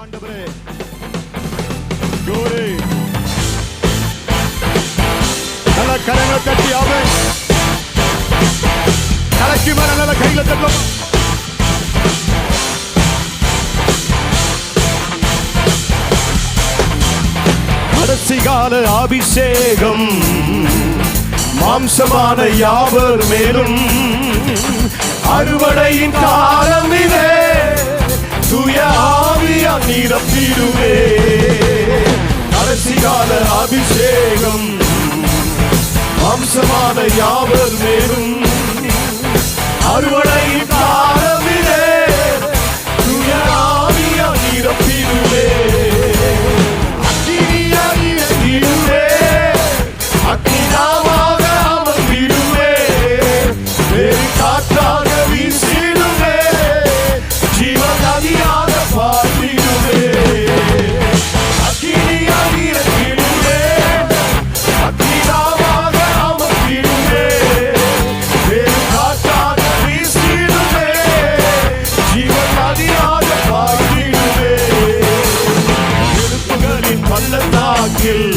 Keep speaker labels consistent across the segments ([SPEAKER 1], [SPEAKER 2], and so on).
[SPEAKER 1] ஆண்டவரே. glory. நல்ல கரங்களை தட்டி ஆமென். கலக்கி மர நல்ல கைகளை தட்டலாம். கடைசி கால அபிஷேகம் மாம்சமான யாவர் மேலும் அறுவடையின் காலம் இதே தூய ஆவியா நிரப்பிடுவே. கடைசி கால அபிஷேகம் மாம்சமான யாவர் மேலும் அறுவடையின் காலம் இதே தூய ஆவியா நிரப்பிடுவே. அக்கினியாக அமர்ந்திடுவே, வேறு காற்றாக வீசிடுவே, ஜீவன் நதியாக பாய்ந்திடுவே. அக்கினியாக இறங்கிடுவே, அக்கினியாக அமர்ந்திடுவே, வேறு காற்றாக வீசிடுவே, ஜீவன் நதியாக பாய்ந்திடுவே. எழுப்புகளின் பள்ளத்தாக்கில்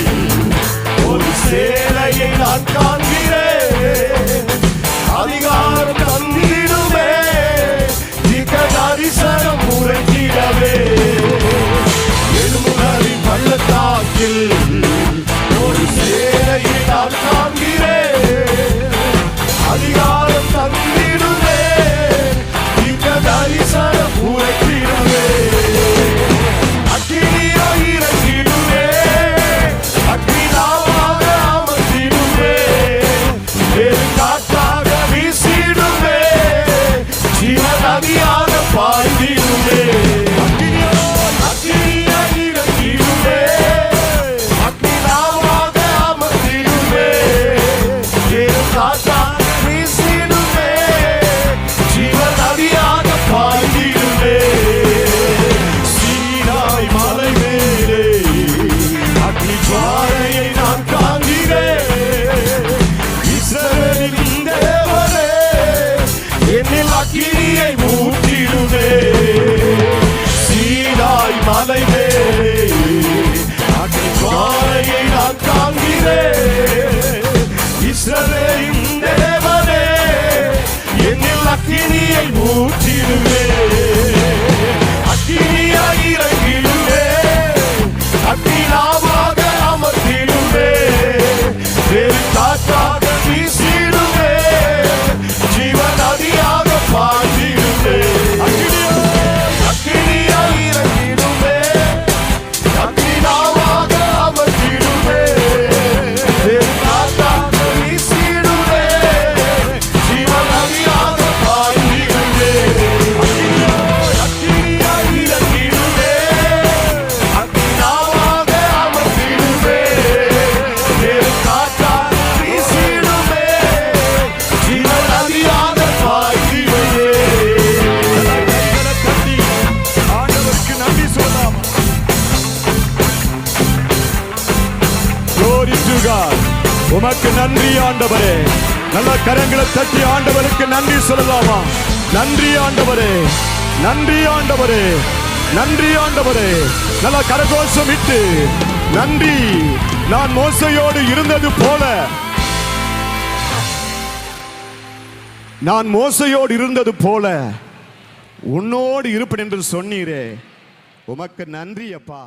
[SPEAKER 1] ஒரு சேலையை நான் காண்கிறேன், அதிகாரம் தந்திடுவே, திக்க தரிசனம் உரைத்திடவே. எழுமுகளின் பள்ளத்தாக்கில் ஒரு சேலையை நான் காண்கிறேன், அதிகாரம் தந்திடுவே, திக்க தரிசனம் உரைத்திடவே. அக்கினியாய் இறங்கிடுவே, அக்கினியாக அமர்ந்திடுவே, வேறு காற்றாக வீசிடுவே, ஜீவன் நதியாக பாய்ந்திடுவே. அக்கினியாய் இறங்கிடுவே, அக்கினியாக அமர்ந்திடுவே, வேறு காற்றாக வீசிடுவே, ஜீவன் நதியாக பாய்ந்திடுவே. சீனாய் மலை மேலே அக்னி ஜுவாலையை நான் காண்கிறேன், இஸ்ரவேலின் தேவனே என்னில் அக்கினியை ஊற்றிடுவே. சீனாய் மலை மேலே அக்னி ஜுவாலையை நான் காண்கிறேன், இஸ்ரவேலின் தேவனே என்னில் அக்கினியை ஊற்றிடுவே. அக்கினியாய் இறங்கிடுவே, அக்கினியாக அமர்ந்திடுவே, வேறு காற்றாக வீசிடுவே, ஜீவன் நதியாக பாய்ந்திடுவே. அக்கினியாய் இறங்கிடுவே, அக்கினியாக அமர்ந்திடுவே, வேறு காற்றாக வீசிடுவே, ஜீவன் நதியாக பாய்ந்திடுவே. அக்கினியாய் இறங்கிடுவே, அக்கினியாக அமர்ந்திடுவே, வேறு காற்றாக வீசிடுவே, ஜீவன் நதியாக பாய்ந்திடுவே. கைகளை தட்டி ஆண்டவருக்கு நன்றி சொல்லலாம். Glory to God. உமக்கு நன்றி ஆண்டவரே. நல்ல கரங்களை தட்டி ஆண்டவருக்கு நன்றி சொல்லலாமா? நன்றி ஆண்டவரே, நன்றி ஆண்டவரே, நன்றி ஆண்டவரே. நல்ல கரகோஷம் இட்டு நன்றி. நான் மோசையோடு இருந்தது போல, நான் மோசையோடு இருந்தது போல உன்னோடு இருப்பேன் என்று சொன்னீரே, உமக்கு நன்றி அப்பா.